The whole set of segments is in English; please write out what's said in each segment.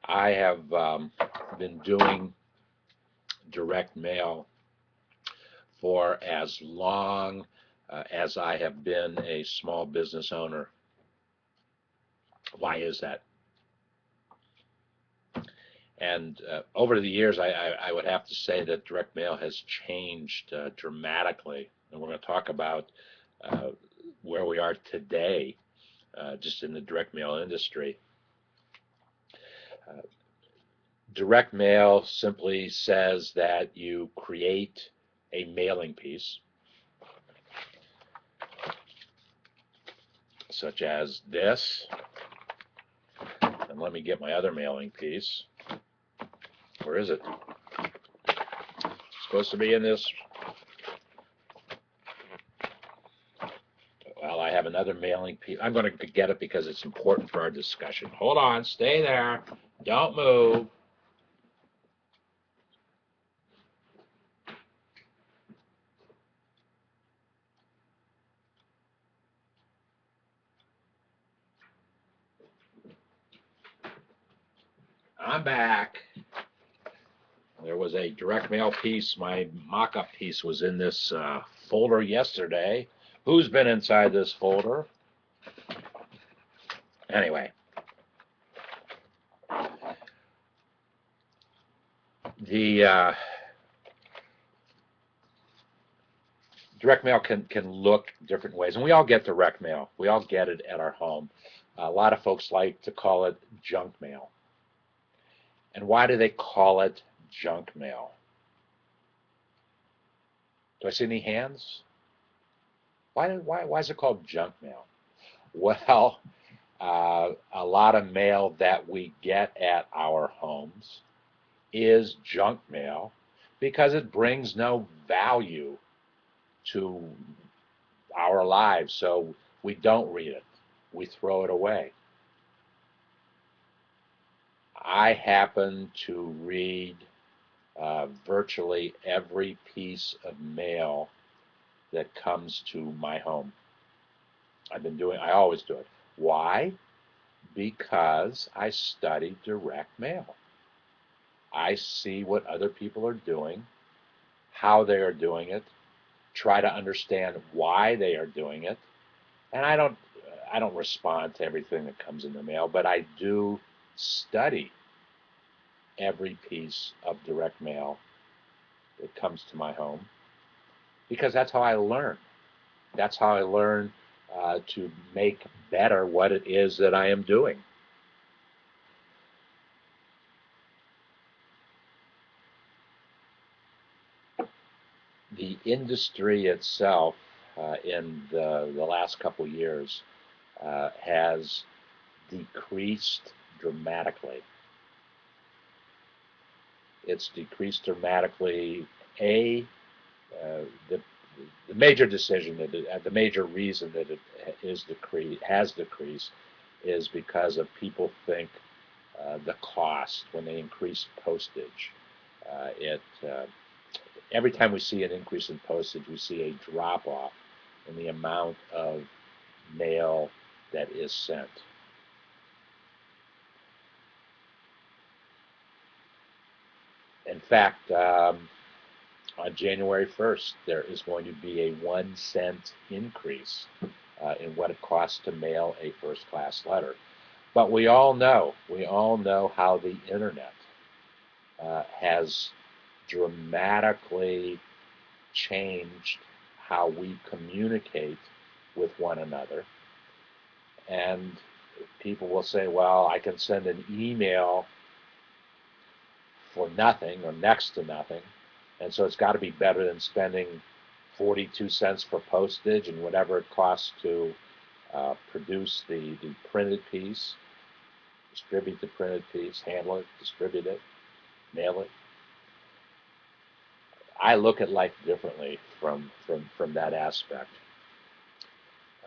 I have been doing direct mail for as long as I have been a small business owner. Why is that? And over the years, I would have to say that direct mail has changed dramatically. And we're going to talk about uh, where we are today, just in the direct mail industry. Uh, Direct mail simply says that you create a mailing piece, such as this. And let me get my other mailing piece. Where is it? It's supposed to be in this. Well, I have another mailing piece. I'm going to get it because it's important for our discussion. Hold on, stay there. Don't move. I'm back. There was a direct mail piece. My mock-up piece was in this folder yesterday. Who's been inside this folder? Anyway, the direct mail can look different ways, and we all get direct mail. We all get it at our home. A lot of folks like to call it junk mail. And why do they call it junk mail? Do I see any hands? Why is it called junk mail? Well, a lot of mail that we get at our homes is junk mail because it brings no value to our lives. So we don't read it. We throw it away. I happen to read virtually every piece of mail that comes to my home. I always do it. Why? Because I study direct mail. I see what other people are doing, how they are doing it, try to understand why they are doing it. And I don't respond to everything that comes in the mail, but I do study every piece of direct mail that comes to my home because that's how I learn. That's how I learn to make better what it is that I am doing. The industry itself, in the last couple of years, has decreased dramatically. It's decreased dramatically. The major decision the major reason that it has decreased is because of people think the cost when they increase postage. It Every time we see an increase in postage, we see a drop off in the amount of mail that is sent. In fact, on January 1st, there is going to be a 1 cent increase in what it costs to mail a first class letter. But we all know how the internet has dramatically changed how we communicate with one another. And people will say, well, I can send an email for nothing or next to nothing. And so it's got to be better than spending 42 cents for postage and whatever it costs to produce the printed piece, distribute the printed piece, handle it, distribute it, mail it. I look at life differently from that aspect.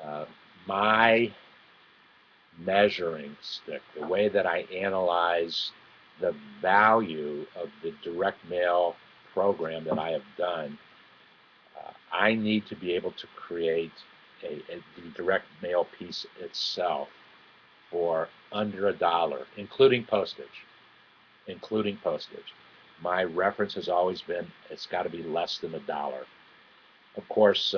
Uh, my measuring stick, the way that I analyze the value of the direct mail program that I have done, I need to be able to create the direct mail piece itself for under $1, including postage. including postage. My reference has always been it's got to be less than $1. Of course,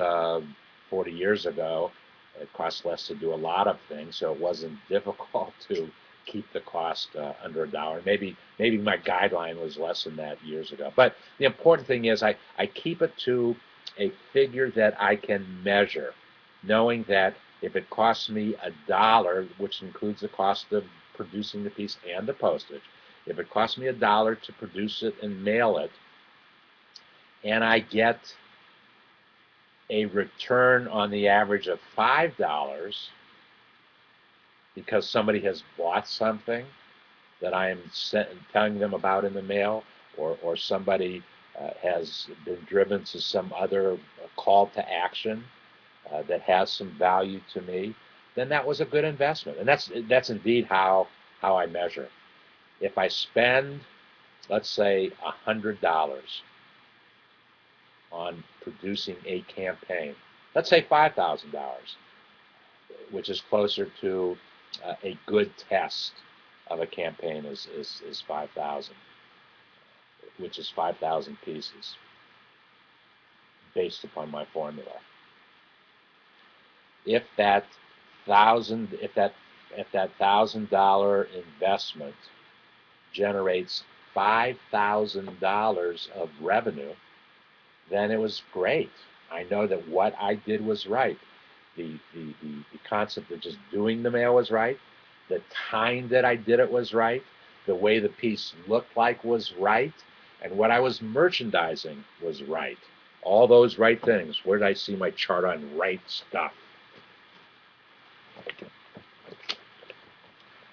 40 years ago, it cost less to do a lot of things, so it wasn't difficult to keep the cost under $1. Maybe my guideline was less than that years ago. But the important thing is I keep it to a figure that I can measure, knowing that if it costs me $1, which includes the cost of producing the piece and the postage, if it costs me $1 to produce it and mail it, and I get a return on the average of $5 because somebody has bought something that I am telling them about in the mail, or somebody has been driven to some other call to action that has some value to me, then that was a good investment. And that's indeed how I measure. If I spend, let's say, $100 on producing a campaign, let's say $5,000, which is closer to a good test of a campaign is 5,000, which is 5,000 pieces based upon my formula. If that $1,000 investment generates $5,000 of revenue, then it was great. I know that what I did was right. The concept of just doing the mail was right. The time that I did it was right. The way the piece looked like was right. And what I was merchandising was right. All those right things. Where did I see my chart on right stuff?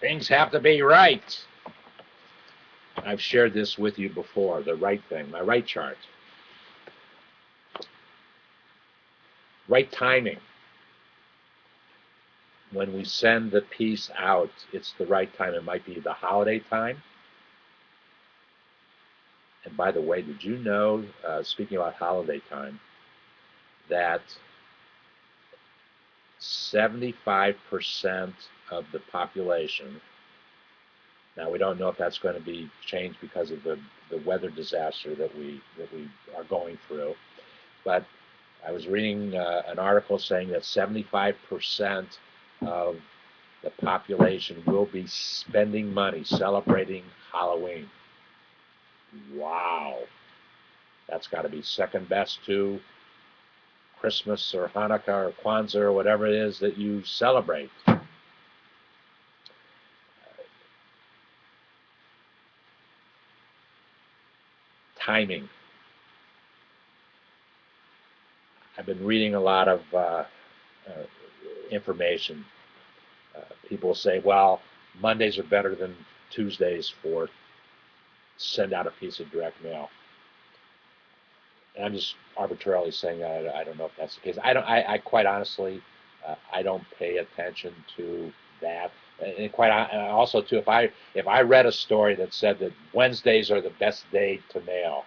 Things have to be right. I've shared this with you before, the right thing, my right chart. Right timing. When we send the piece out, it's the right time. It might be the holiday time. And by the way, did you know, speaking about holiday time, that 75% of the population, now we don't know if that's going to be changed because of the weather disaster that we are going through, but I was reading an article saying that 75% of the population will be spending money celebrating Halloween. Wow. That's got to be second best to Christmas or Hanukkah or Kwanzaa or whatever it is that you celebrate. Timing. I've been reading a lot of information. People say, well, Mondays are better than Tuesdays for send out a piece of direct mail. And I'm just arbitrarily saying that. I don't know if that's the case. I quite honestly, I don't pay attention to that. And quite also too, if I read a story that said that Wednesdays are the best day to mail,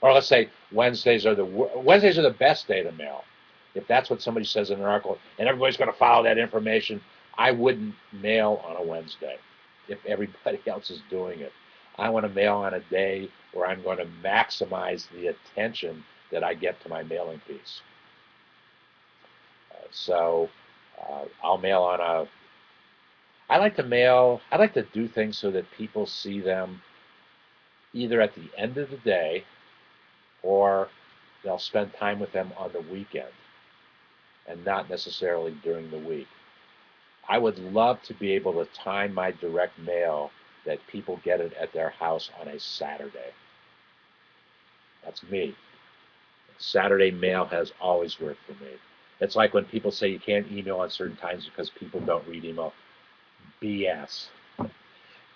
or let's say Wednesdays are the best day to mail, if that's what somebody says in an article, and everybody's going to follow that information, I wouldn't mail on a Wednesday if everybody else is doing it. I want to mail on a day where I'm going to maximize the attention that I get to my mailing piece. So I'll mail on a. I like to do things so that people see them either at the end of the day or they'll spend time with them on the weekend and not necessarily during the week. I would love to be able to time my direct mail that people get it at their house on a Saturday. That's me. Saturday mail has always worked for me. It's like when people say you can't email on certain times because people don't read email. BS.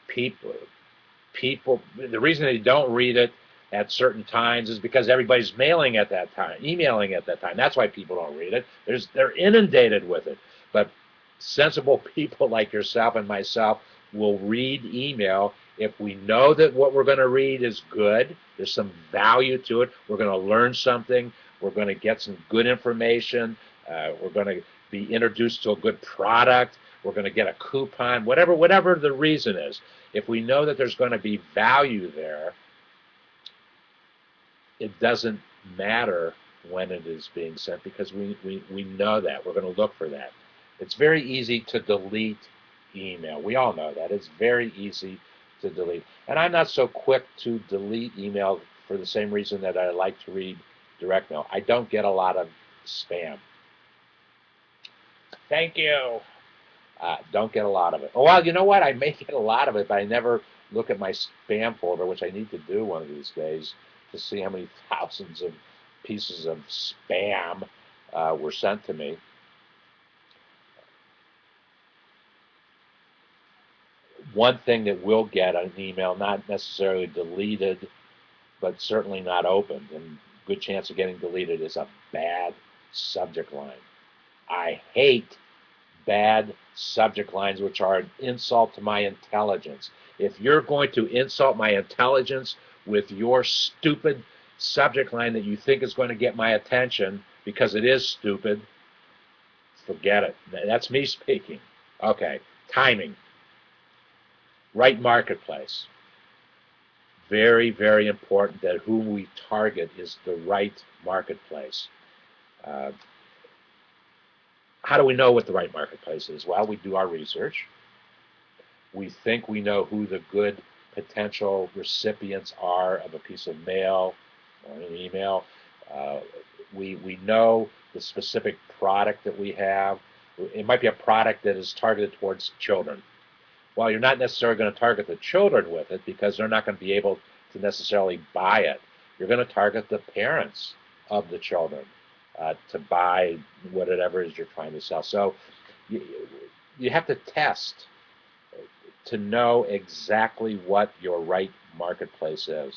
People, the reason they don't read it at certain times is because everybody's mailing at that time, emailing at that time. That's why people don't read it. They're inundated with it. But sensible people like yourself and myself will read email if we know that what we're going to read is good, there's some value to it, we're going to learn something, we're going to get some good information, we're going to be introduced to a good product, we're going to get a coupon, whatever the reason is. If we know that there's going to be value there, it doesn't matter when it is being sent because we know that. We're going to look for that. It's very easy to delete email. We all know that. It's very easy to delete. And I'm not so quick to delete email for the same reason that I like to read direct mail. I don't get a lot of spam. Thank you. Don't get a lot of it. Oh, well, you know what? I may get a lot of it, but I never look at my spam folder, which I need to do one of these days to see how many thousands of pieces of spam were sent to me. One thing that will get an email, not necessarily deleted, but certainly not opened, and good chance of getting deleted, is a bad subject line. I hate bad subject lines, which are an insult to my intelligence. If you're going to insult my intelligence with your stupid subject line that you think is going to get my attention because it is stupid, forget it. That's me speaking. Okay, timing. Right marketplace. Very, very important that who we target is the right marketplace. How do we know what the right marketplace is? Well, we do our research. We think we know who the good potential recipients are of a piece of mail or an email. We know the specific product that we have. It might be a product that is targeted towards children. Well, you're not necessarily going to target the children with it because they're not going to be able to necessarily buy it. You're going to target the parents of the children to buy whatever it is you're trying to sell. So you have to test to know exactly what your right marketplace is.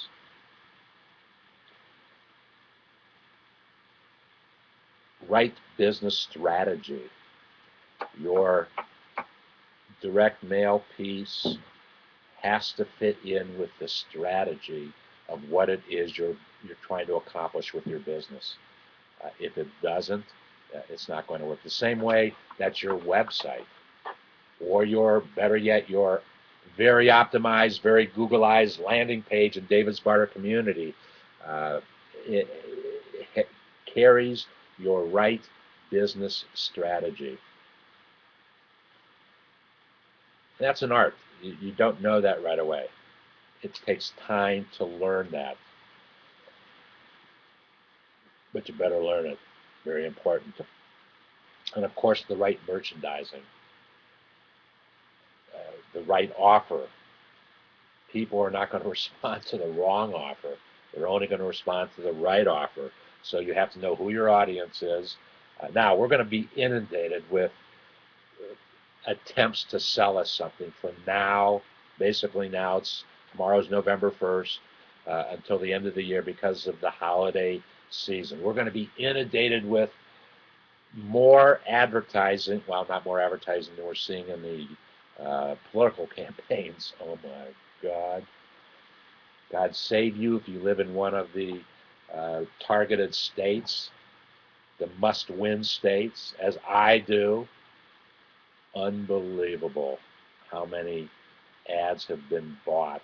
Right business strategy. Your direct mail piece has to fit in with the strategy of what it is you're trying to accomplish with your business. If it doesn't, it's not going to work. The same way that's your website, or your, better yet, your very optimized, very Googleized landing page in David's Barter community. It carries your right business strategy. That's an art. You don't know that right away. It takes time to learn that. But you better learn it. Very important. And of course, the right merchandising. The right offer. People are not going to respond to the wrong offer. They're only going to respond to the right offer. So you have to know who your audience is. Now, we're going to be inundated with attempts to sell us something from now, basically now, tomorrow's November 1st, until the end of the year because of the holiday season. We're going to be inundated with more advertising, well, not more advertising than we're seeing in the political campaigns. Oh my God. God save you if you live in one of the targeted states, the must-win states, as I do. Unbelievable how many ads have been bought,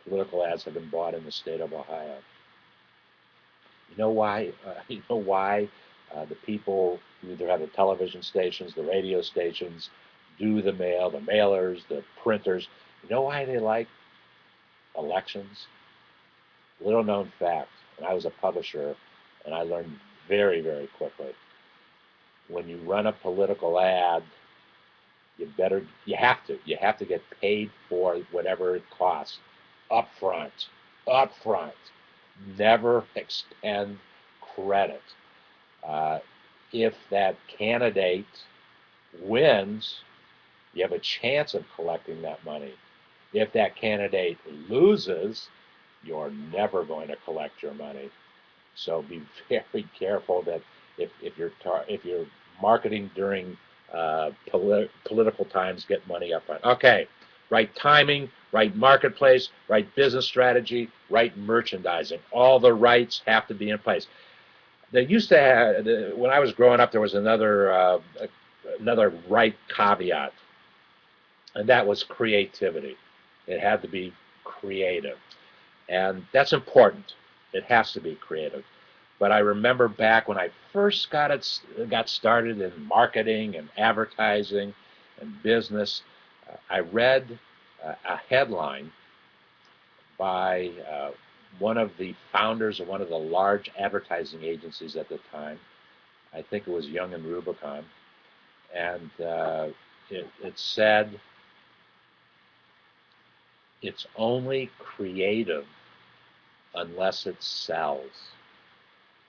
political ads have been bought in the state of Ohio. You know why? The people who either have the television stations, the radio stations, do the mail, the mailers, the printers. You know why they like elections? Little known fact. And I was a publisher, and I learned very, very quickly. When you run a political ad, you have to get paid for whatever it costs up front. Never expend credit. If that candidate wins, you have a chance of collecting that money. If that candidate loses, you're never going to collect your money. So be very careful that if you're marketing during political times, get money up front. Okay, right timing, right marketplace, right business strategy, right merchandising. All the rights have to be in place. They used to have, when I was growing up, there was another another right caveat, and that was creativity. It had to be creative, and that's important. It has to be creative. But I remember back when I first got started in marketing and advertising and business, I read a headline by one of the founders of one of the large advertising agencies at the time. I think it was Young and Rubicon, and it said, "It's only creative unless it sells."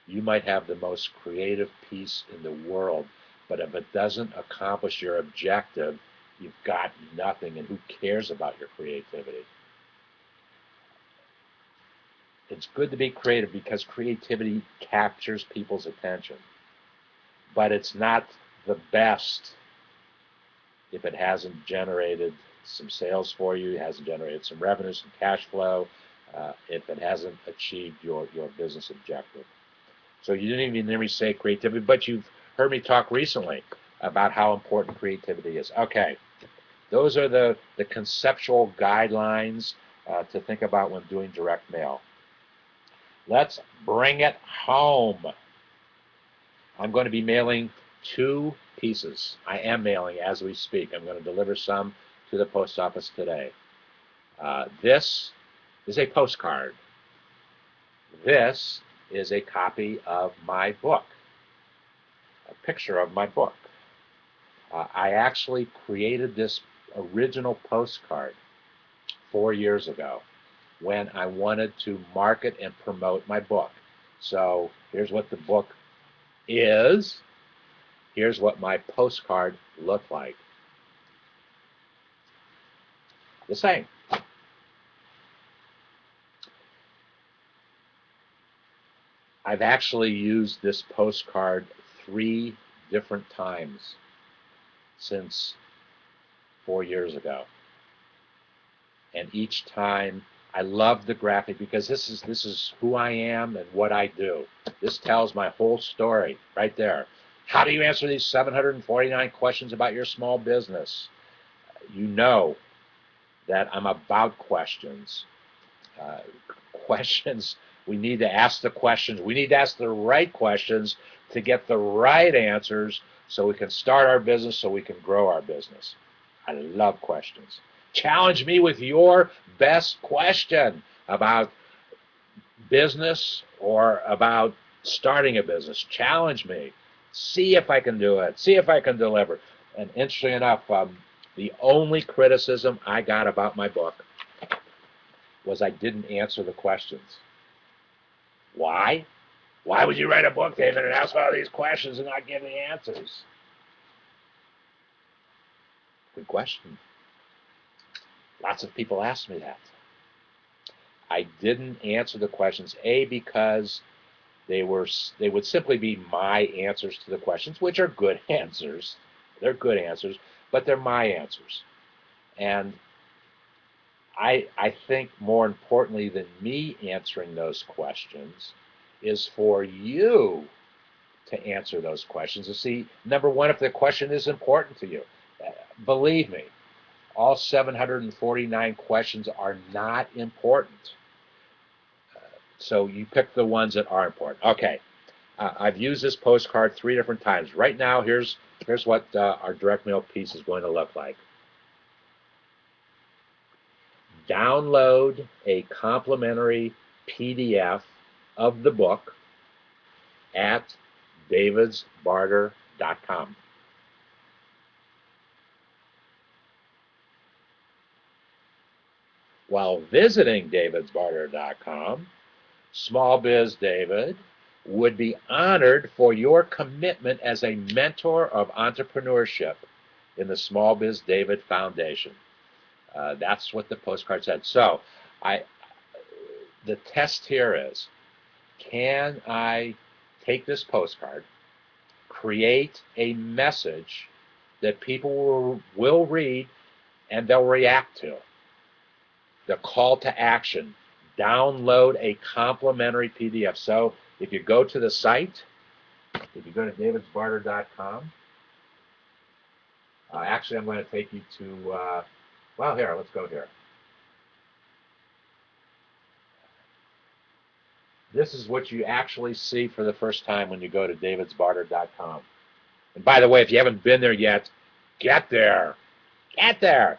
You might have the most creative piece in the world, but if it doesn't accomplish your objective, you've got nothing, and who cares about your creativity? It's good to be creative because creativity captures people's attention, but it's not the best if it hasn't generated some sales for you, hasn't generated some revenue, some cash flow, if it hasn't achieved your business objective. So you didn't even hear me say creativity, but you've heard me talk recently about how important creativity is. Okay, those are the conceptual guidelines to think about when doing direct mail. Let's bring it home. I'm going to be mailing 2 pieces. I am mailing as we speak. I'm going to deliver some to the post office today. This is a postcard. This is a copy of my book, a picture of my book. I actually created this original postcard 4 years ago when I wanted to market and promote my book. So here's what the book is. Here's what my postcard looked like. The same. I've actually used this postcard 3 different times since 4 years ago. And each time I love the graphic because this is who I am and what I do. This tells my whole story right there. How do you answer these 749 questions about your small business? You know that I'm about questions. Questions, we need to ask the questions. We need to ask the right questions to get the right answers so we can start our business, so we can grow our business. I love questions. Challenge me with your best question about business or about starting a business. Challenge me. See if I can do it. See if I can deliver. And interestingly enough, the only criticism I got about my book was I didn't answer the questions. Why? Why would you write a book, David, and ask all these questions and not give the answers? Good question. Lots of people ask me that. I didn't answer the questions, A, because they would simply be my answers to the questions, which are good answers. They're good answers, but they're my answers. And I think more importantly than me answering those questions is for you to answer those questions. And see, number one, if the question is important to you, believe me, all 749 questions are not important. So you pick the ones that are important. Okay, I've used this postcard 3 different times. Right now, here's what our direct mail piece is going to look like. Download a complimentary PDF of the book at davidsbarter.com. While visiting davidsbarter.com, SmallBizDavid would be honored for your commitment as a mentor of entrepreneurship in the SmallBizDavid Foundation. That's what the postcard said. So the test here is, can I take this postcard, create a message that people will read and they'll react to? The call to action, download a complimentary PDF. So if you go to the site, if you go to davidsbarter.com, Actually, I'm going to take you to, well, here, let's go here. This is what you actually see for the first time when you go to davidsbarter.com. And by the way, if you haven't been there yet, get there. Get there.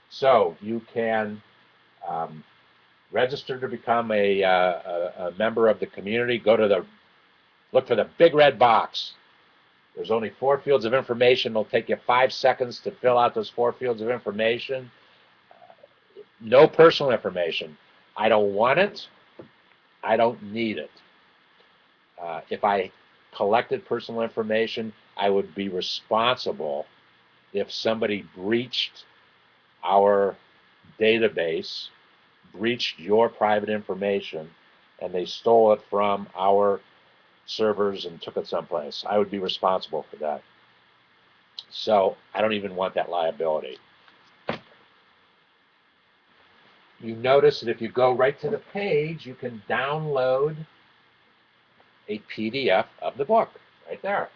So you can um, register to become a member of the community. Look for the big red box. There's only 4 fields of information. It'll take you 5 seconds to fill out those 4 fields of information. No personal information. I don't want it. I don't need it. If I collected personal information, I would be responsible if somebody breached our database, breached your private information, and they stole it from our servers and took it someplace. I would be responsible for that. So I don't even want that liability. You notice that if you go right to the page, you can download a PDF of the book right there.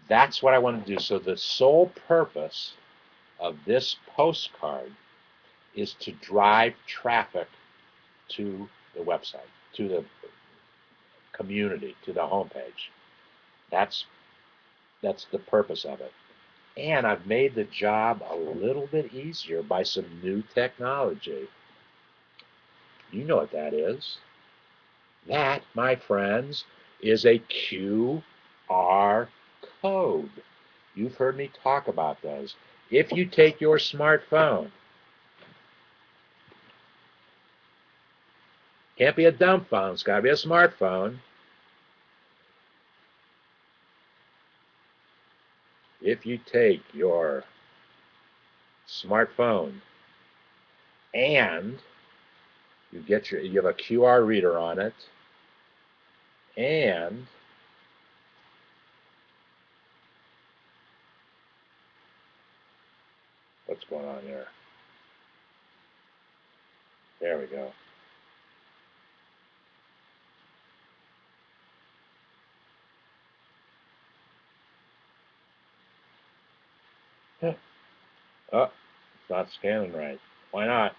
That's what I want to do. So the sole purpose of this postcard is to drive traffic to the website, to the community, to the homepage. That's the purpose of it. And I've made the job a little bit easier by some new technology. You know what that is. That, my friends, is a QR code. You've heard me talk about those. If you take your smartphone, can't be a dumb phone, it's got to be a smartphone. If you take your smartphone and you have a QR reader on it, and what's going on here? There we go. Oh, it's not scanning right. Why not?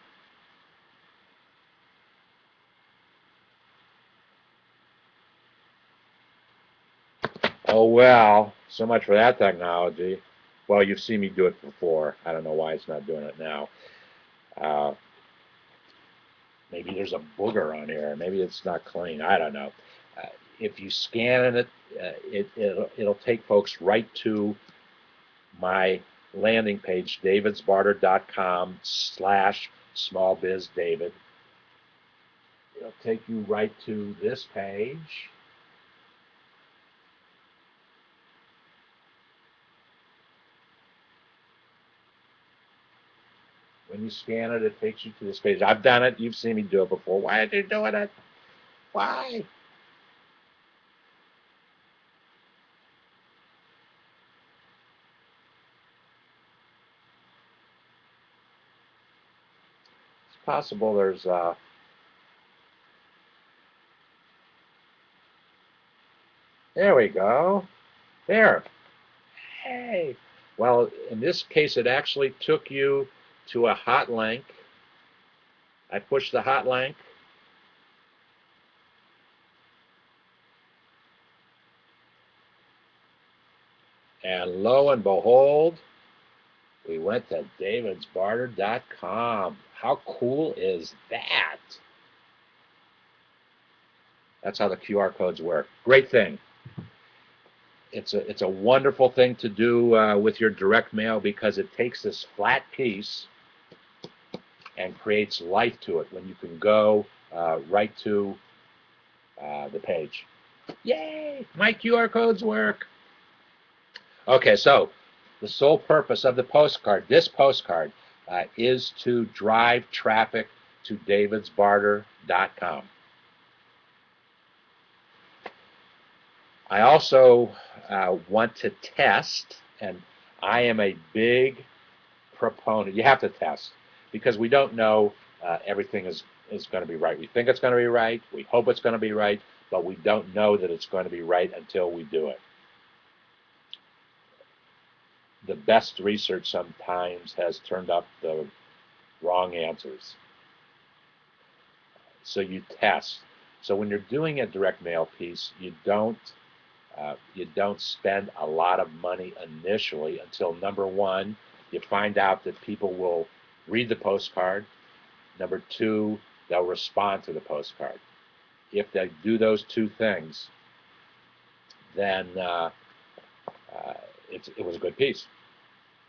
Oh well, so much for that technology. Well, you've seen me do it before. I don't know why it's not doing it now. Uh, maybe there's a booger on here. Maybe it's not clean. I don't know. Uh, if you scan it, it'll take folks right to my landing page, davidsbarter.com/smallbizdavid. It'll take you right to this page. When you scan it, it takes you to this page. I've done it. You've seen me do it before. Why are you doing it? Why? It's possible there's there we go. There. Hey. Well, in this case, it actually took you to a hot link. I pushed the hot link. And lo and behold, we went to davidsbarter.com. How cool is that? That's how the QR codes work. Great thing. It's a wonderful thing to do with your direct mail because it takes this flat piece and creates life to it when you can go right to the page. Yay! My QR codes work. Okay, so the sole purpose of the postcard, this postcard, is to drive traffic to davidsbarter.com. I also want to test, and I am a big proponent. You have to test because we don't know everything is going to be right. We think it's going to be right. We hope it's going to be right, but we don't know that it's going to be right until we do it. the best research sometimes has turned up the wrong answers. So you test. So when you're doing a direct mail piece, you don't spend a lot of money initially until, number one, you find out that people will read the postcard. Number two, they'll respond to the postcard. If they do those two things, then uh, it was a good piece.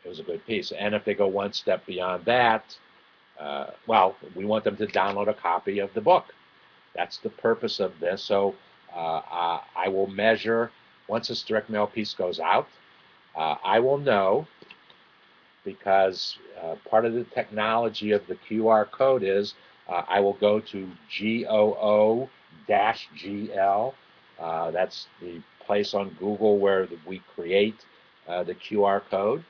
It was a good piece. And if they go one step beyond that, well, we want them to download a copy of the book. That's the purpose of this. So I will measure, once this direct mail piece goes out, I will know, because part of the technology of the QR code is I will go to GOO-GL. That's the place on Google where we create the QR code,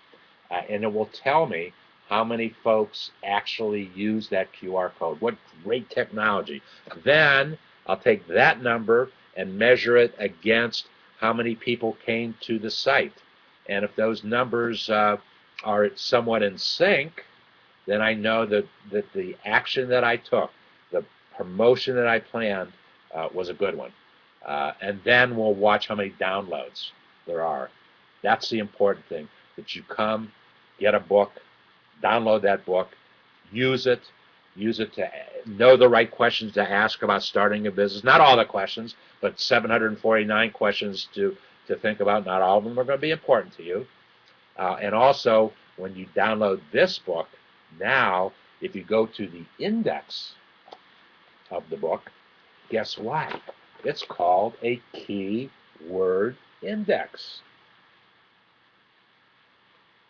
and it will tell me how many folks actually use that QR code. What great technology. Then I'll take that number and measure it against how many people came to the site. And if those numbers are somewhat in sync, then I know that the action that I took, the promotion that I planned, was a good one. And then we'll watch how many downloads there are. That's the important thing, that you come, get a book, download that book, use it to know the right questions to ask about starting a business. Not all the questions, but 749 questions to think about. Not all of them are going to be important to you. And also, when you download this book, now, if you go to the index of the book, guess what? It's called a keyword index.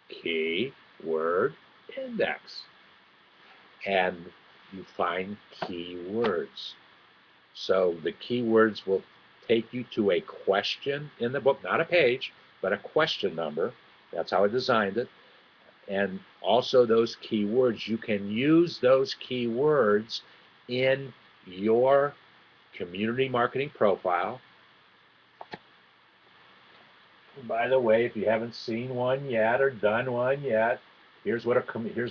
Keyword index. And you find keywords. So the keywords will take you to a question in the book, not a page, but a question number. That's how I designed it. And also those keywords, you can use those keywords in your community marketing profile. By the way, if you haven't seen one yet or done one yet, here's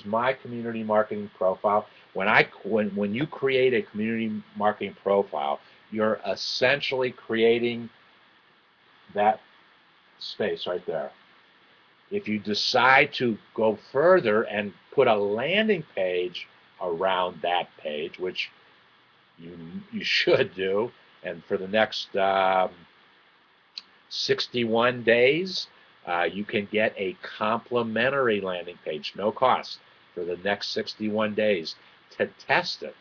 my community marketing profile. When you create a community marketing profile, you're essentially creating that space right there. If you decide to go further and put a landing page around that page, which you should do, and for the next 61 days, you can get a complimentary landing page, no cost, for the next 61 days to test it,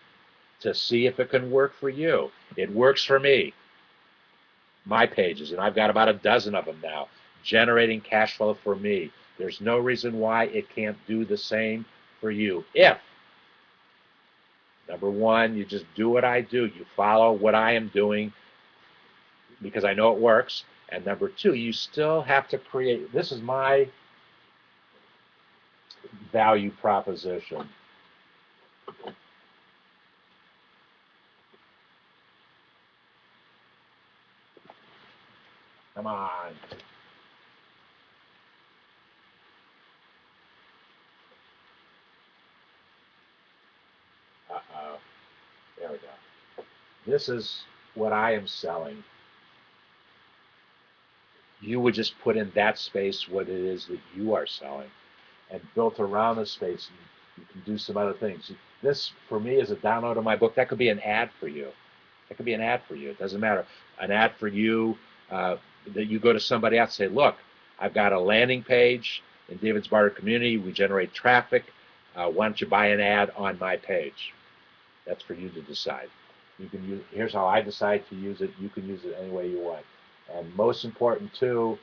to see if it can work for you. It works for me. My pages, and I've got about a dozen of them now, generating cash flow for me. There's no reason why it can't do the same for you. If, number one, you just do what I do, you follow what I am doing because I know it works. And number two, you still have to create, this is my value proposition. Come on. Uh-oh. There we go. This is what I am selling. You would just put in that space what it is that you are selling. And built around the space, you can do some other things. This, for me, is a download of my book. That could be an ad for you. That could be an ad for you. It doesn't matter. An ad for you that you go to somebody else and say, look, I've got a landing page in David's Barter Community. We generate traffic. Why don't you buy an ad on my page? That's for you to decide. You can use. Here's how I decide to use it. You can use it any way you want. And most important, too,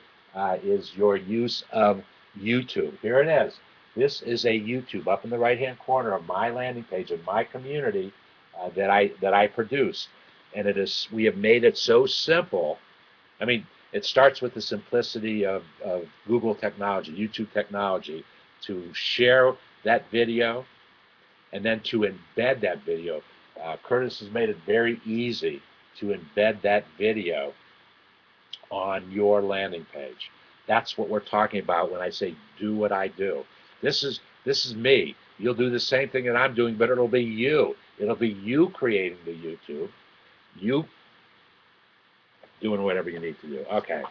is your use of YouTube. Here it is. This is a YouTube up in the right-hand corner of my landing page of my community that I produce. And it is, we have made it so simple. I mean, it starts with the simplicity of Google technology, YouTube technology, to share that video and then to embed that video. Curtis has made it very easy to embed that video on your landing page. That's what we're talking about when I say do what I do. This is me. You'll do the same thing that I'm doing, but it'll be you. It'll be you creating the YouTube, you doing whatever you need to do. Okay,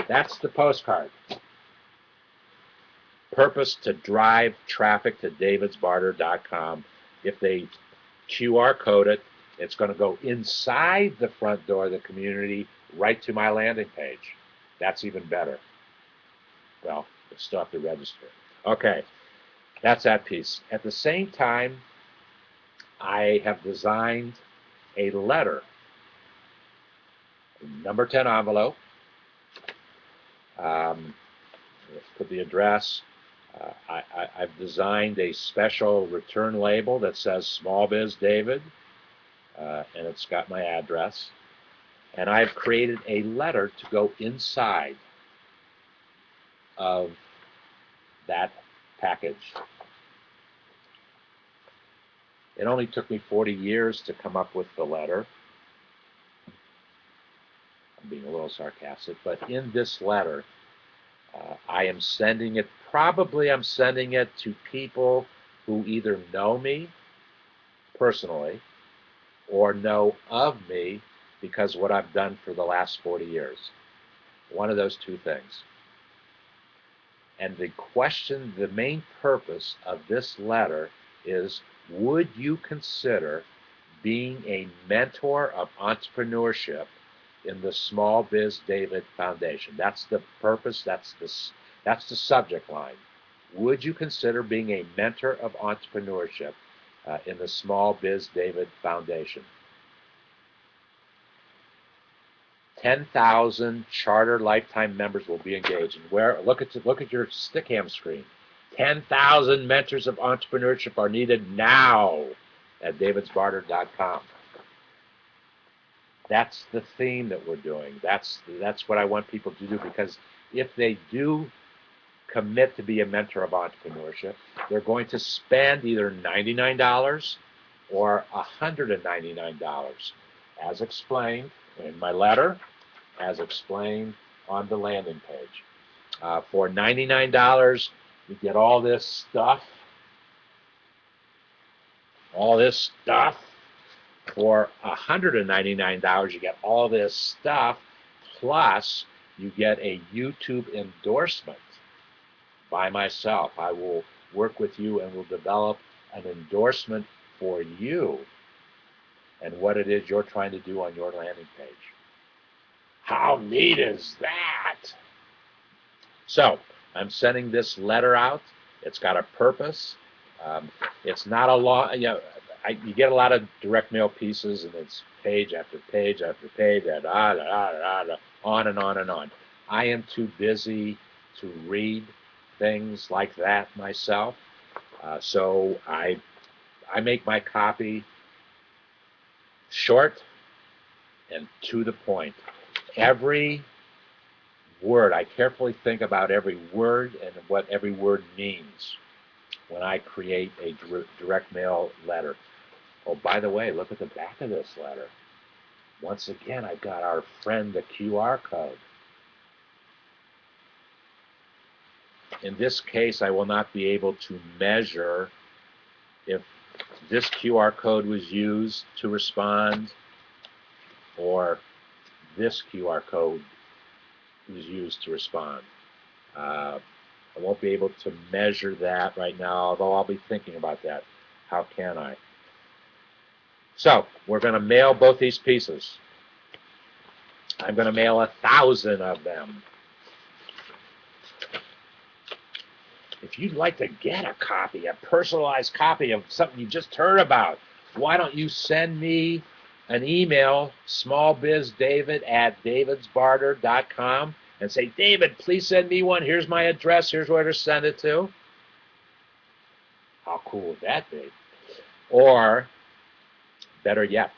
that's the postcard. Purpose to drive traffic to davidsbarter.com. If they QR code it, it's going to go inside the front door of the community right to my landing page. That's even better. Well, you still have to register. Okay, that's that piece. At the same time, I have designed a letter, number 10 envelope. Let's put the address. I've designed a special return label that says SmallBizDavid, and it's got my address. And I've created a letter to go inside of that package. It only took me 40 years to come up with the letter. I'm being a little sarcastic, but in this letter, I am sending it, probably I'm sending it to people who either know me personally or know of me because of what I've done for the last 40 years. One of those two things. And the question, the main purpose of this letter is, would you consider being a mentor of entrepreneurship in the SmallBizDavid Foundation? That's the purpose, that's the subject line. Would you consider being a mentor of entrepreneurship in the SmallBizDavid Foundation? 10,000 charter lifetime members will be engaged. And look at your Stickam screen. 10,000 mentors of entrepreneurship are needed now at davidsbarter.com. That's the theme that we're doing. That's what I want people to do, because if they do commit to be a mentor of entrepreneurship, they're going to spend either $99 or $199, as explained in my letter, as explained on the landing page. For $99, you get all this stuff. For $199, you get all this stuff, plus you get a YouTube endorsement by myself. I will work with you and will develop an endorsement for you and what it is you're trying to do on your landing page. How neat is that? So I'm sending this letter out. It's got a purpose. It's not a long, you get a lot of direct mail pieces, and it's page after page after page, and on and on and on. I am too busy to read things like that myself, so I make my copy short and to the point. Every word, I carefully think about every word and what every word means when I create a direct mail letter. Oh, by the way, look at the back of this letter. Once again, I've got our friend, the QR code. In this case, I will not be able to measure if this QR code was used to respond or this QR code was used to respond. I won't be able to measure that right now, although I'll be thinking about that. How can I? So we're going to mail both these pieces. I'm going to mail 1,000 of them. If you'd like to get a copy, a personalized copy of something you just heard about, why don't you send me an email, smallbizdavid@davidsbarter.com, and say, David, please send me one. Here's my address. Here's where to send it to. How cool would that be? Or, better yet,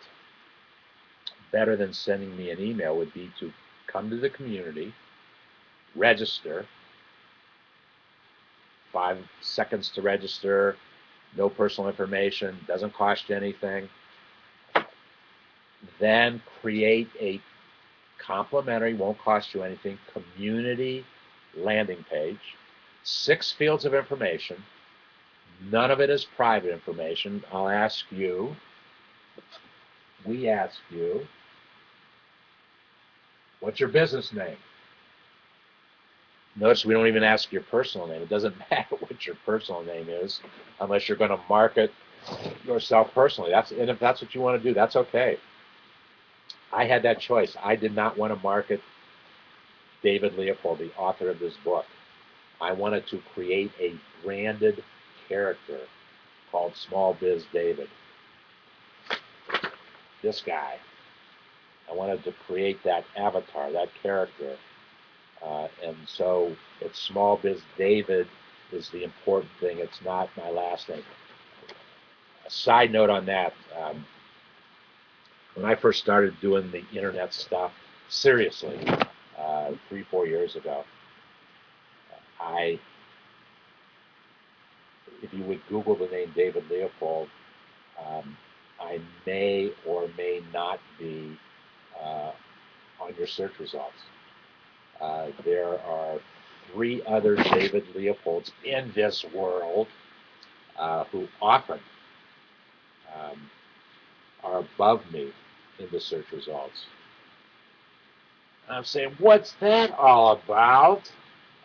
better than sending me an email would be to come to the community, register, 5 seconds to register, no personal information, doesn't cost you anything. Then create a complimentary, won't cost you anything, community landing page, 6 fields of information. None of it is private information. I'll ask you, we ask you, what's your business name? Notice we don't even ask your personal name. It doesn't matter what your personal name is unless you're going to market yourself personally. And if that's what you want to do, that's okay. I had that choice. I did not want to market David Leopold, the author of this book. I wanted to create a branded character called SmallBizDavid. This guy. I wanted to create that avatar, that character. And so it's SmallBizDavid is the important thing. It's not my last name. A side note on that, when I first started doing the internet stuff, seriously, 3-4 years ago, if you would Google the name David Leopold, I may or may not be on your search results. There are 3 other David Leopolds in this world who often are above me in the search results. And I'm saying, what's that all about?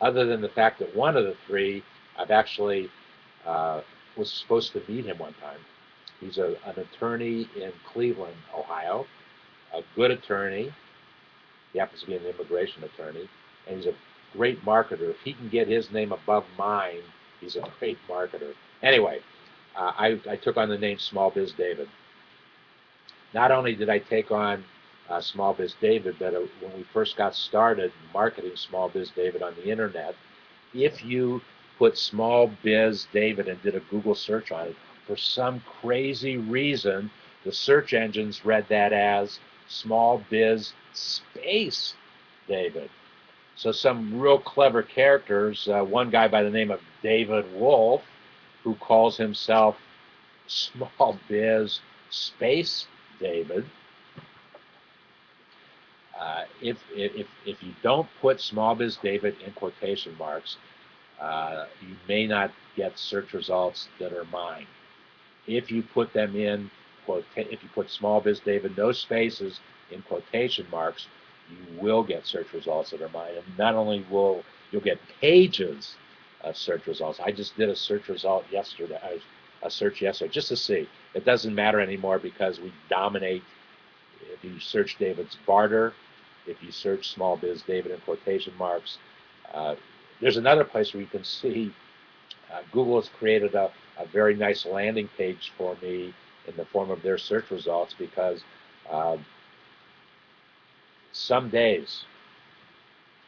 Other than the fact that one of the 3, I've actually was supposed to meet him one time. He's an attorney in Cleveland, Ohio, a good attorney. He happens to be an immigration attorney, and he's a great marketer. If he can get his name above mine, he's a great marketer. Anyway, I took on the name SmallBizDavid. Not only did I take on SmallBizDavid, but when we first got started marketing SmallBizDavid on the internet, if you put SmallBizDavid and did a Google search on it, for some crazy reason, the search engines read that as SmallBiz space David. So some real clever characters, one guy by the name of David Wolf, who calls himself SmallBiz space David. If you don't put SmallBizDavid in quotation marks, you may not get search results that are mine. If you put them in, if you put SmallBizDavid, no spaces, in quotation marks, you will get search results that are mine. And not only will you'll get pages of search results. I just did a search result yesterday, a search yesterday, just to see. It doesn't matter anymore because we dominate. If you search David's Barter, if you search SmallBizDavid in quotation marks, there's another place where you can see Google has created a very nice landing page for me in the form of their search results because some days,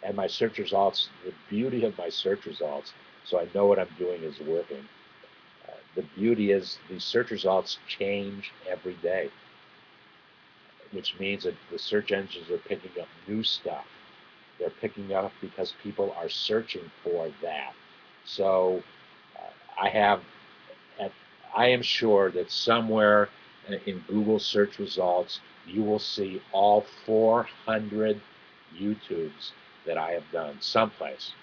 and my search results, the beauty of my search results, so I know what I'm doing is working. The beauty is the search results change every day, which means that the search engines are picking up new stuff. They're picking up because people are searching for that. So I am sure that somewhere in Google search results, you will see all 400 YouTubes that I have done someplace.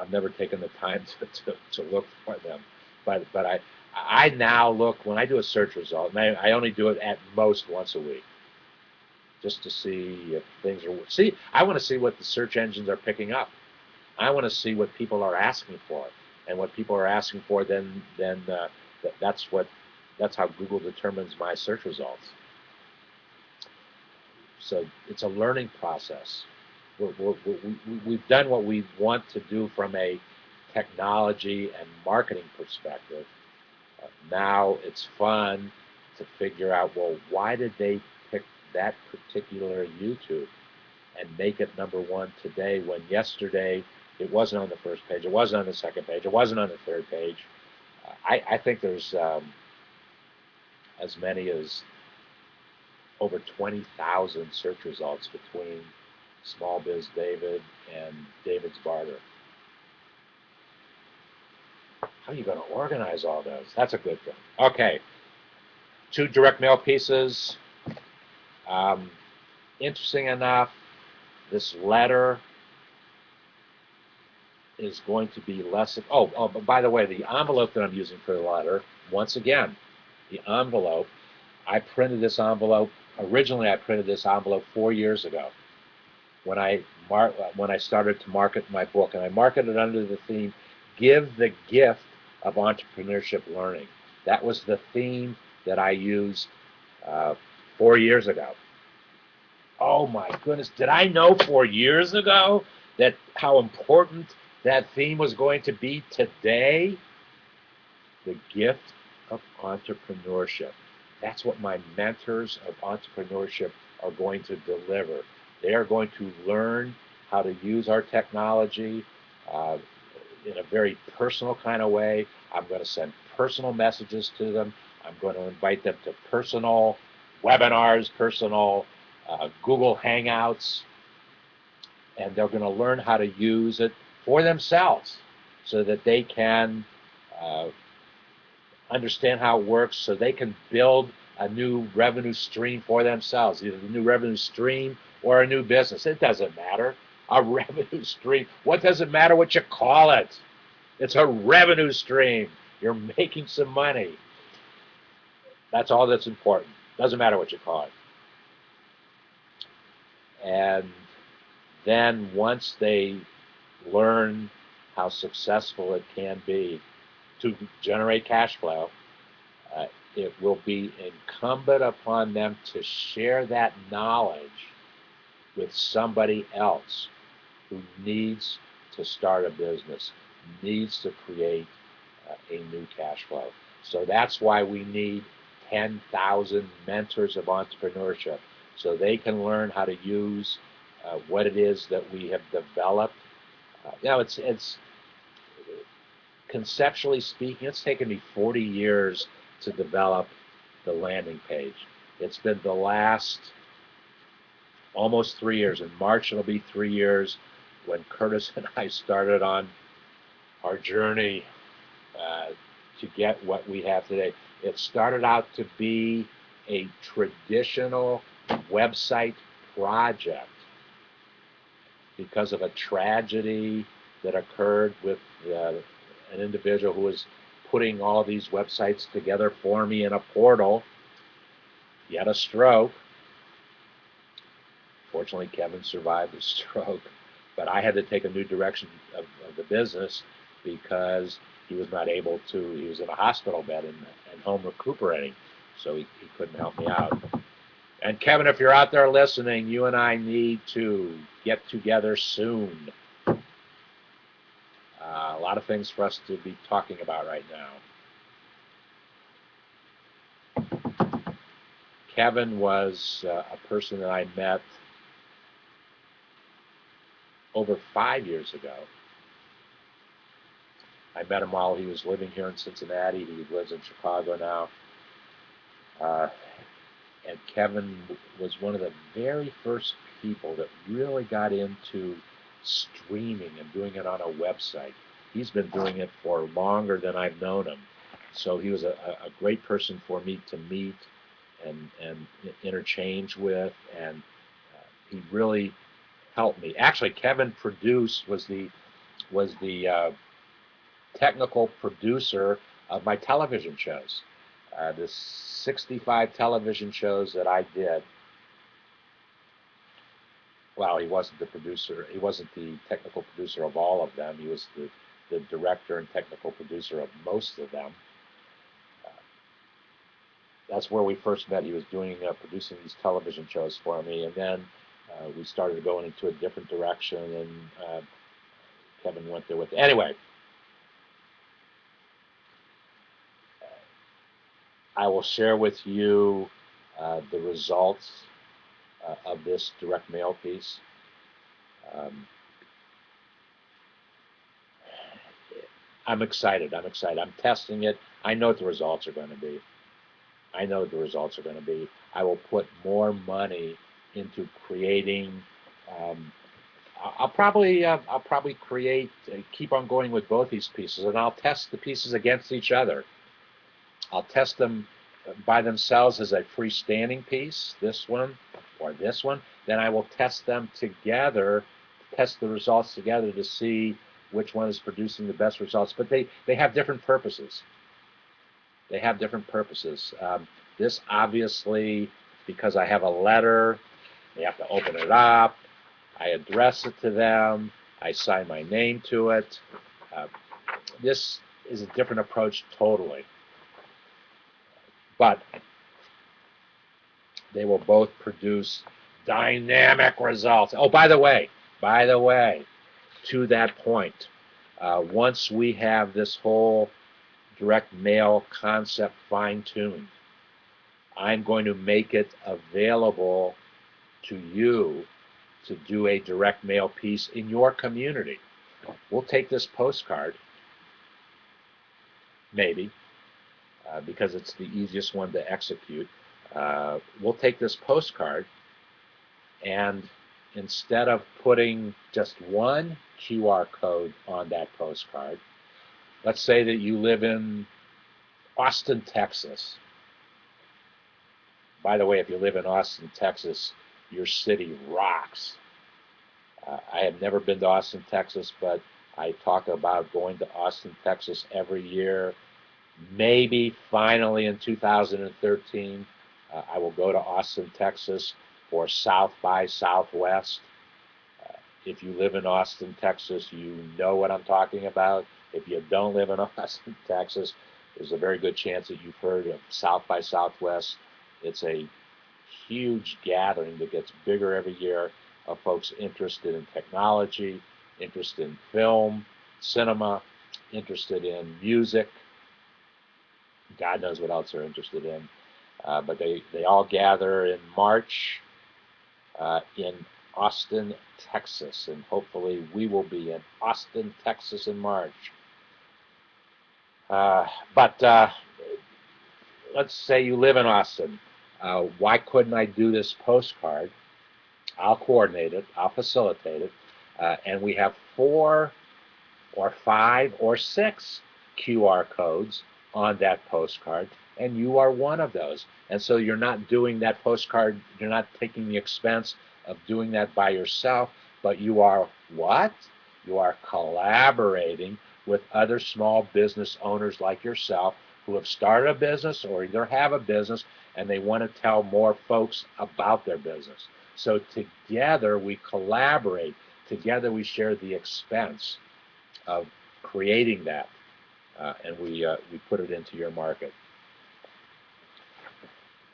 I've never taken the time to look for them, but I now look when I do a search result, and I only do it at most once a week, just to see if things are. I want to see what the search engines are picking up. I want to see what people are asking for, and what people are asking for. Then that's how Google determines my search results. So it's a learning process. We've done what we want to do from a technology and marketing perspective. Now it's fun to figure out, well, why did they pick that particular YouTube and make it #1 today when yesterday it wasn't on the first page, it wasn't on the second page, it wasn't on the third page? I think there's as many as over 20,000 search results between SmallBizDavid and David's Barter. How are you going to organize all those? That's a good thing. Okay, 2 direct mail pieces. Interesting enough, This letter is going to be less. But by the way, the envelope that I'm using for the letter, once again, the envelope, I printed this envelope. Originally, I printed this envelope 4 years ago when I started to market my book, and I marketed under the theme, "Give the Gift of Entrepreneurship Learning." That was the theme that I used 4 years ago. Oh my goodness, did I know 4 years ago that how important that theme was going to be today? The gift of entrepreneurship. That's what my mentors of entrepreneurship are going to deliver. They are going to learn how to use our technology in a very personal kind of way. I'm going to send personal messages to them. I'm going to invite them to personal webinars, personal Google Hangouts, and they're going to learn how to use it for themselves so that they can understand how it works, so they can build a new revenue stream for themselves, either a new revenue stream or a new business. It doesn't matter. A revenue stream. What does it matter what you call it? It's a revenue stream. You're making some money. That's all that's important. Doesn't matter what you call it. And then once they learn how successful it can be to generate cash flow, it will be incumbent upon them to share that knowledge with somebody else who needs to start a business, needs to create a new cash flow. So that's why we need 10,000 mentors of entrepreneurship, so they can learn how to use what it is that we have developed. It's conceptually speaking, it's taken me 40 years to develop the landing page. It's been the last almost 3 years. In March, it'll be 3 years when Curtis and I started on our journey to get what we have today. It started out to be a traditional website project because of a tragedy that occurred with an individual who was putting all these websites together for me in a portal. He had a stroke. Fortunately, Kevin survived the stroke, but I had to take a new direction of the business because he was not able to. He was in a hospital bed and home recuperating, so he couldn't help me out. And Kevin, if you're out there listening, you and I need to get together soon. A lot of things for us to be talking about right now. Kevin was a person that I met over 5 years ago. I met him while he was living here in Cincinnati. He lives in Chicago now. And Kevin was one of the very first people that really got into streaming and doing it on a website. He's been doing it for longer than I've known him. So he was a great person for me to meet and interchange with, and he really helped me. Actually, Kevin was the technical producer of my television shows. The 65 television shows that I did. Well, he wasn't the producer. He wasn't the technical producer of all of them. He was the director and technical producer of most of them. That's where we first met. He was producing these television shows for me, and then we started going into a different direction, and Kevin went there with it. Anyway, I will share with you the results of this direct mail piece. I'm excited. I'm testing it. I know what the results are going to be. I will put more money into creating. I'll probably keep on going with both these pieces, and I'll test the pieces against each other. I'll test them by themselves as a freestanding piece, this one, or this one, then I will test them together, test the results together to see which one is producing the best results. But they have different purposes. They have different purposes. This obviously, because I have a letter, they have to open it up, I address it to them, I sign my name to it. This is a different approach totally. But they will both produce dynamic results. Oh, by the way, to that point, once we have this whole direct mail concept fine-tuned, I'm going to make it available to you to do a direct mail piece in your community. We'll take this postcard, maybe, because it's the easiest one to execute. We'll take this postcard, and instead of putting just one QR code on that postcard, let's say that you live in Austin, Texas. By the way, if you live in Austin, Texas, your city rocks. I have never been to Austin, Texas, but I talk about going to Austin, Texas every year. Maybe finally in 2013, I will go to Austin, Texas for South by Southwest. If you live in Austin, Texas, you know what I'm talking about. If you don't live in Austin, Texas, there's a very good chance that you've heard of South by Southwest. It's a huge gathering that gets bigger every year of folks interested in technology, interested in film, cinema, interested in music. God knows what else they're interested in. But they all gather in March in Austin, Texas, and hopefully we will be in Austin, Texas in March. But let's say you live in Austin. Why couldn't I do this postcard? I'll coordinate it, I'll facilitate it, and we have 4 or 5 or 6 QR codes on that postcard, and you are one of those. And so you're not doing that postcard, you're not taking the expense of doing that by yourself, but you are what? You are collaborating with other small business owners like yourself who have started a business or either have a business and they want to tell more folks about their business. So together we collaborate, together we share the expense of creating that, and we put it into your market.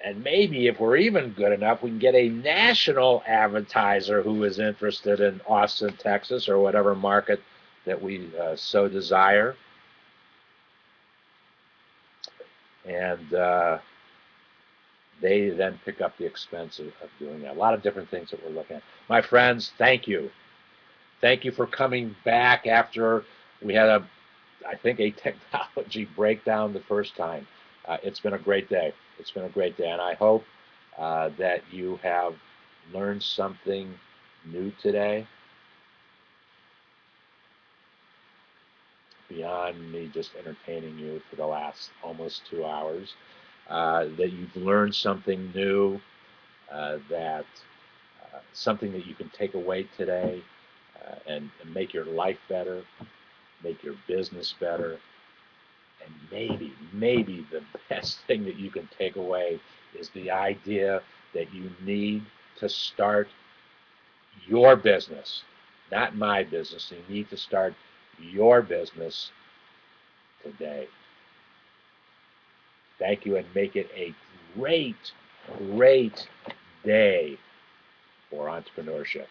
And maybe if we're even good enough, we can get a national advertiser who is interested in Austin, Texas, or whatever market that we so desire. And they then pick up the expense of doing that. A lot of different things that we're looking at. My friends, thank you. Thank you for coming back after we had I think a technology breakdown the first time. It's been a great day. It's been a great day, and I hope that you have learned something new today beyond me just entertaining you for the last almost 2 hours, that you've learned something new, that something that you can take away today and make your life better, make your business better. And maybe the best thing that you can take away is the idea that you need to start your business, not my business. You need to start your business today. Thank you, and make it a great, great day for entrepreneurship.